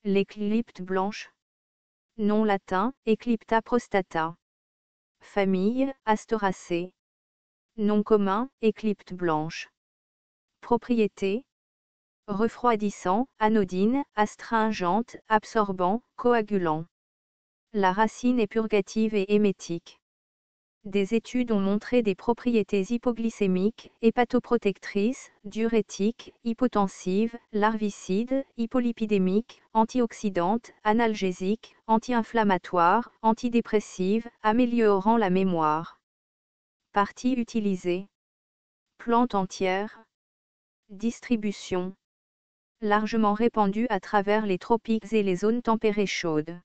L'éclypte blanche. Nom latin, Eclipta prostata. Famille, Astoracées. Nom commun, Éclypte blanche. Propriété. Refroidissant, anodine, astringente, absorbant, coagulant. La racine est purgative et émétique. Des études ont montré des propriétés hypoglycémiques, hépatoprotectrices, diurétiques, hypotensives, larvicides, hypolipidémiques, antioxydantes, analgésiques, anti-inflammatoires, antidépressives, améliorant la mémoire. Parties utilisées. Plante entière. Distribution. Largement répandue à travers les tropiques et les zones tempérées chaudes.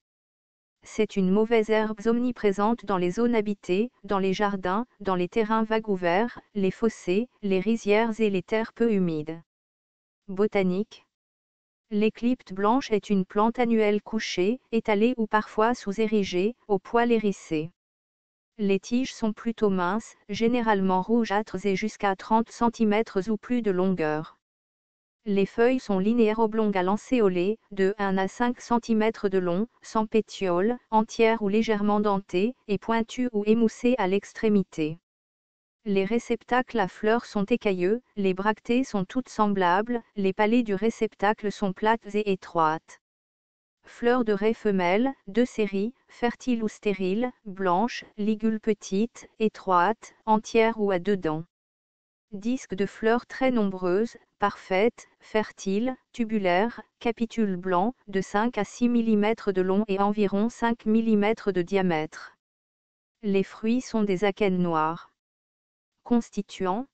C'est une mauvaise herbe omniprésente dans les zones habitées, dans les jardins, dans les terrains vagues ouverts, les fossés, les rizières et les terres peu humides. Botanique. L'éclypte blanche est une plante annuelle couchée, étalée ou parfois sous-érigée, aux poils hérissés. Les tiges sont plutôt minces, généralement rougeâtres et jusqu'à 30 cm ou plus de longueur. Les feuilles sont linéaires oblongues à lancéolées, de 1 à 5 cm de long, sans pétioles, entières ou légèrement dentées, et pointues ou émoussées à l'extrémité. Les réceptacles à fleurs sont écailleux, les bractées sont toutes semblables, les palets du réceptacle sont plates et étroites. Fleurs de raie femelle, 2 séries, fertiles ou stériles, blanches, ligules petites, étroites, entières ou à 2 dents. Disques de fleurs très nombreuses, parfaites, fertiles, tubulaires, capitules blancs, de 5 à 6 mm de long et environ 5 mm de diamètre. Les fruits sont des akènes noirs. Constituants.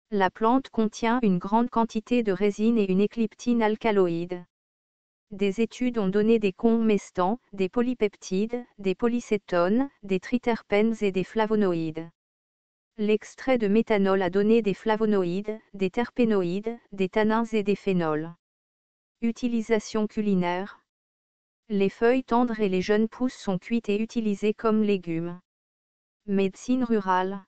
La plante contient une grande quantité de résine et une éclyptine alcaloïde. Des études ont donné des comestants, des polypeptides, des polycétones, des triterpènes et des flavonoïdes. L'extrait de méthanol a donné des flavonoïdes, des terpénoïdes, des tannins et des phénols. Utilisation culinaire. Les feuilles tendres et les jeunes pousses sont cuites et utilisées comme légumes. Médecine rurale.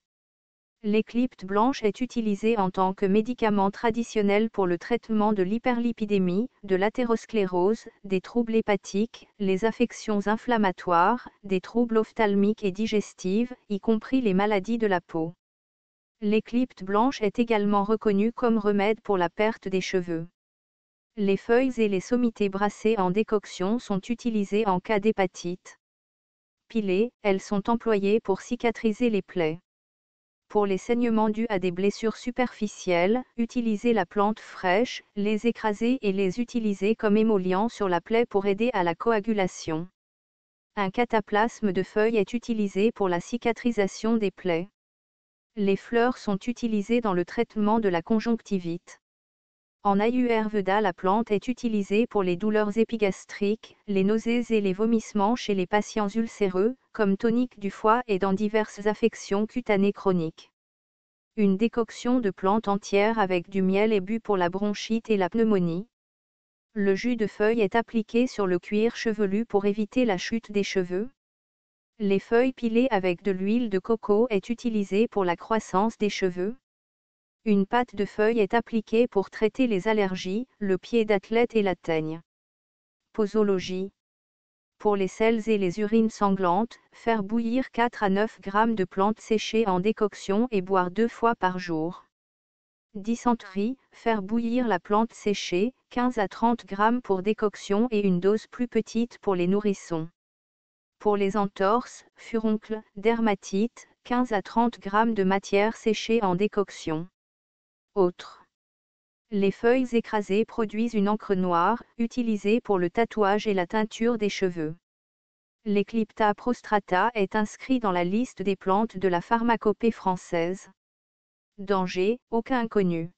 L'éclypte blanche est utilisée en tant que médicament traditionnel pour le traitement de l'hyperlipidémie, de l'athérosclérose, des troubles hépatiques, les affections inflammatoires, des troubles ophtalmiques et digestives, y compris les maladies de la peau. L'éclypte blanche est également reconnue comme remède pour la perte des cheveux. Les feuilles et les sommités brassées en décoction sont utilisées en cas d'hépatite. Pilées, elles sont employées pour cicatriser les plaies. Pour les saignements dus à des blessures superficielles, utilisez la plante fraîche, les écraser et les utiliser comme émollient sur la plaie pour aider à la coagulation. Un cataplasme de feuilles est utilisé pour la cicatrisation des plaies. Les fleurs sont utilisées dans le traitement de la conjonctivite. En Ayurveda, la plante est utilisée pour les douleurs épigastriques, les nausées et les vomissements chez les patients ulcéreux, comme tonique du foie et dans diverses affections cutanées chroniques. Une décoction de plantes entières avec du miel est bu pour la bronchite et la pneumonie. Le jus de feuilles est appliqué sur le cuir chevelu pour éviter la chute des cheveux. Les feuilles pilées avec de l'huile de coco est utilisée pour la croissance des cheveux. Une pâte de feuilles est appliquée pour traiter les allergies, le pied d'athlète et la teigne. Posologie. Pour les selles et les urines sanglantes, faire bouillir 4 à 9 g de plantes séchées en décoction et boire 2 fois par jour. Dysenterie, faire bouillir la plante séchée, 15 à 30 g pour décoction et une dose plus petite pour les nourrissons. Pour les entorses, furoncles, dermatites, 15 à 30 g de matière séchée en décoction. Autres. Les feuilles écrasées produisent une encre noire, utilisée pour le tatouage et la teinture des cheveux. L'Eclipta prostrata est inscrit dans la liste des plantes de la pharmacopée française. Danger, aucun connu.